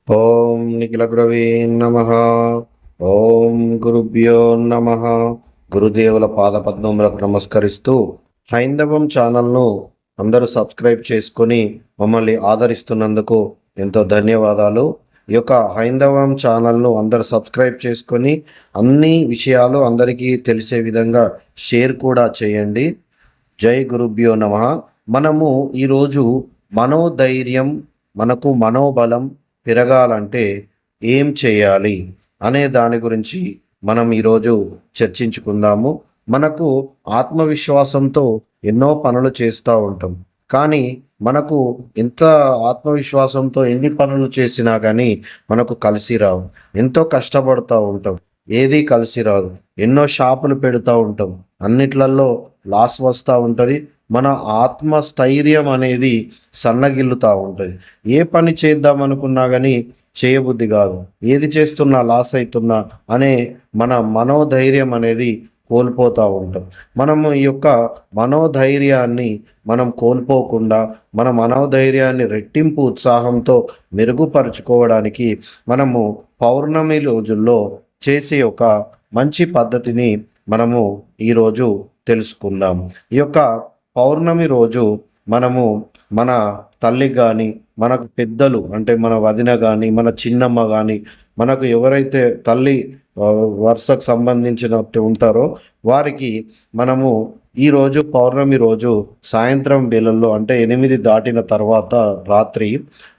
ఓం నిఖిలగురవే నమః. ఓం గురుభ్యో నమః. గురుదేవుల పాదపద్మములకు నమస్కరిస్తూ హైందవం ఛానల్ను అందరూ సబ్స్క్రైబ్ చేసుకొని మమ్మల్ని ఆదరిస్తున్నందుకు ఎంతో ధన్యవాదాలు. ఈ యొక్క హైందవం ఛానల్ను అందరూ సబ్స్క్రైబ్ చేసుకొని అన్ని విషయాలు అందరికీ తెలిసే విధంగా షేర్ కూడా చేయండి. జై గురుభ్యో నమః. మనము ఈరోజు మనోధైర్యం, మనకు మనోబలం పెరగాలంటే ఏం చేయాలి అనే దాని గురించి మనం ఈరోజు చర్చించుకుందాము. మనకు ఆత్మవిశ్వాసంతో ఎన్నో పనులు చేస్తూ ఉంటాం, కానీ మనకు ఎంత ఆత్మవిశ్వాసంతో ఎన్ని పనులు చేసినా కానీ మనకు కలిసి రావు. ఎంతో కష్టపడుతూ ఉంటాం, ఏది కలిసి రాదు. ఎన్నో షాపులు పెడుతూ ఉంటాం, అన్నిట్లలో లాస్ వస్తూ ఉంటుంది. మన ఆత్మస్థైర్యం అనేది సన్నగిల్లుతూ ఉంటుంది. ఏ పని చేద్దాం అనుకున్నా కానీ చేయబుద్ధి కాదు. ఏది చేస్తున్నా లాస్ అవుతున్నా అనే మన మనోధైర్యం అనేది కోల్పోతూ ఉంటాం. మనము ఈ యొక్క మనోధైర్యాన్ని మనం కోల్పోకుండా మన మనోధైర్యాన్ని రెట్టింపు ఉత్సాహంతో మెరుగుపరుచుకోవడానికి మనము పౌర్ణమి రోజుల్లో చేసే ఒక మంచి పద్ధతిని మనము ఈరోజు తెలుసుకుందాం. ఈ యొక్క పౌర్ణమి రోజు మనము మన తల్లి కానీ, మనకు పెద్దలు అంటే మన వదిన కానీ, మన చిన్నమ్మ కానీ, మనకు ఎవరైతే తల్లి వరుసకు సంబంధించినట్టు ఉంటారో వారికి మనము ఈరోజు పౌర్ణమి రోజు సాయంత్రం వేళల్లో అంటే 8 దాటిన తర్వాత, రాత్రి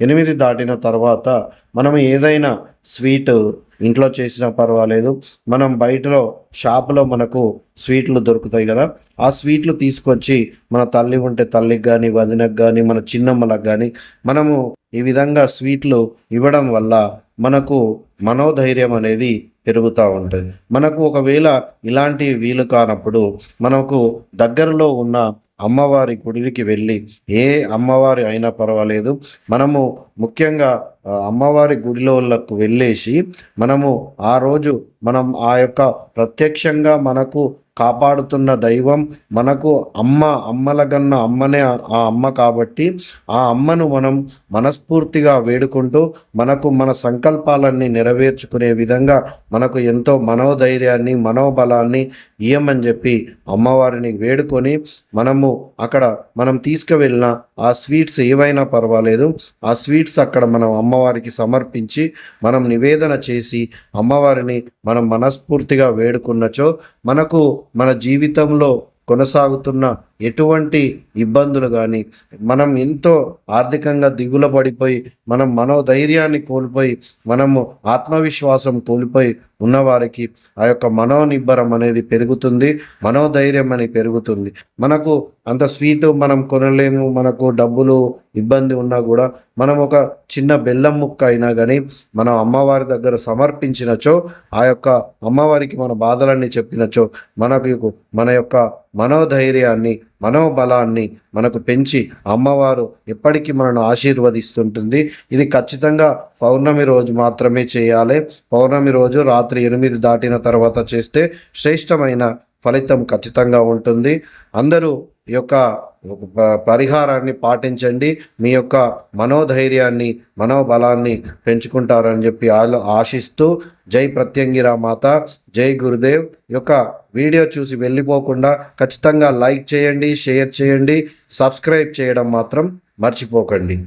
8 దాటిన తర్వాత మనం ఏదైనా స్వీట్ ఇంట్లో చేసినా పర్వాలేదు, మనం బయటలో షాపులో మనకు స్వీట్లు దొరుకుతాయి కదా, ఆ స్వీట్లు తీసుకొచ్చి మన తల్లి ఉంటే తల్లికి కానీ, వదినకు కానీ, మన చిన్నమ్మలకు కానీ మనము ఈ విధంగా స్వీట్లు ఇవ్వడం వల్ల మనకు మనోధైర్యం అనేది పెరుగుతూ ఉంటుంది. మనకు ఒకవేళ ఇలాంటి వీలు కానప్పుడు మనకు దగ్గరలో ఉన్న అమ్మవారి గుడికి వెళ్ళి, ఏ అమ్మవారి అయినా పర్వాలేదు, మనము ముఖ్యంగా అమ్మవారి గుడిలోకి వెళ్ళేసి మనము ఆ రోజు మనం ఆ యొక్క ప్రత్యక్షంగా మనకు కాపాడుతున్న దైవం మనకు అమ్మలగన్న అమ్మనే ఆ అమ్మ కాబట్టి ఆ అమ్మను మనం మనస్ఫూర్తిగా వేడుకుంటూ మనకు మన సంకల్పాలన్నీ నెరవేర్చుకునే విధంగా మనకు ఎంతో మనోధైర్యాన్ని, మనోబలాన్ని ఇయ్యమని చెప్పి అమ్మవారిని వేడుకొని మనము అక్కడ మనం తీసుకువెళ్ళిన ఆ స్వీట్స్ ఏవైనా పర్వాలేదు, ఆ స్వీట్స్ అక్కడ మనం అమ్మవారికి సమర్పించి మనం నివేదన చేసి అమ్మవారిని మనం మనస్ఫూర్తిగా వేడుకున్నచో మనకు మన జీవితంలో కొనసాగుతున్న ఎటువంటి ఇబ్బందులు కానీ, మనం ఎంతో ఆర్థికంగా దిగుల పడిపోయి మనం మనోధైర్యాన్ని కోల్పోయి మనము ఆత్మవిశ్వాసం కోల్పోయి ఉన్నవారికి ఆ యొక్క మనోనిబ్బరం అనేది పెరుగుతుంది, మనోధైర్యం అనేది పెరుగుతుంది. మనకు అంత స్వీటు మనం కొనలేము, మనకు డబ్బులు ఇబ్బంది ఉన్నా కూడా మనం ఒక చిన్న బెల్లం ముక్క అయినా కానీ మనం అమ్మవారి దగ్గర సమర్పించినచో, ఆ యొక్క అమ్మవారికి మన బాధలన్నీ చెప్పినచో మనకు మన యొక్క మనోధైర్యాన్ని, మనోబలాన్ని మనకు పెంచి అమ్మవారు ఎప్పటికీ మనను ఆశీర్వదిస్తుంటుంది. ఇది ఖచ్చితంగా పౌర్ణమి రోజు మాత్రమే చేయాలి. పౌర్ణమి రోజు రాత్రి 8 దాటిన తర్వాత చేస్తే శ్రేష్టమైన ఫలితం ఖచ్చితంగా ఉంటుంది. అందరూ ఈ యొక్క పరిహారాన్ని పాటించండి. మీ యొక్క మనోధైర్యాన్ని, మనోబలాన్ని పెంచుకుంటారని చెప్పి ఆశిస్తూ జై ప్రత్యంగిరా మాత, జై గురుదేవ్. ఈ యొక్క వీడియో చూసి వెళ్ళిపోకుండా ఖచ్చితంగా లైక్ చేయండి, షేర్ చేయండి, సబ్స్క్రైబ్ చేయడం మాత్రం మర్చిపోకండి.